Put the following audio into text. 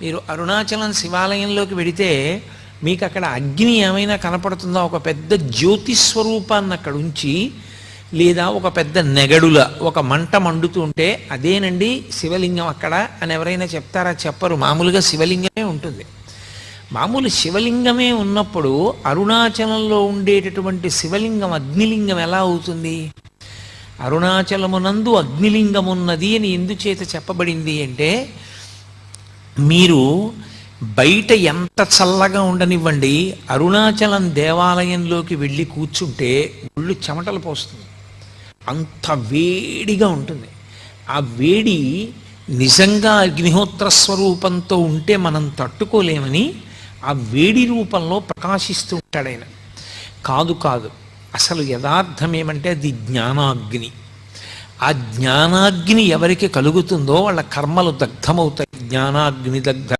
మీరు అరుణాచలం శివాలయంలోకి వెడితే మీకు అక్కడ అగ్ని ఏమైనా కనపడుతుందా? ఒక పెద్ద జ్యోతి స్వరూపాన్ని అక్కడ ఉంచి, లేదా ఒక పెద్ద నెగడుల ఒక మంట మండుతుంటే అదేనండి శివలింగం అక్కడ అని ఎవరైనా చెప్తారా? చెప్పరు. మామూలుగా శివలింగమే ఉంటుంది. మామూలు శివలింగమే ఉన్నప్పుడు అరుణాచలంలో ఉండేటటువంటి శివలింగం అగ్నిలింగం ఎలా అవుతుంది? అరుణాచలమునందు అగ్నిలింగం ఉన్నది అని ఎందుచేత చెప్పబడింది అంటే, మీరు బయట ఎంత చల్లగా ఉండనివ్వండి, అరుణాచలం దేవాలయంలోకి వెళ్ళి కూర్చుంటే ఒళ్ళు చెమటలు పోస్తుంది, అంత వేడిగా ఉంటుంది. ఆ వేడి నిజంగా అగ్నిహోత్ర స్వరూపంతో ఉంటే మనం తట్టుకోలేమని ఆ వేడి రూపంలో ప్రకాశిస్తూ ఉంటాడు ఆయన. కాదు కాదు, అసలు యథార్థం ఏమంటే అది జ్ఞానాగ్ని. ఆ జ్ఞానాగ్ని ఎవరికి కలుగుతుందో వాళ్ళ కర్మలు దగ్ధమవుతాయి. జ్ఞానాగ్ని దగ్ధ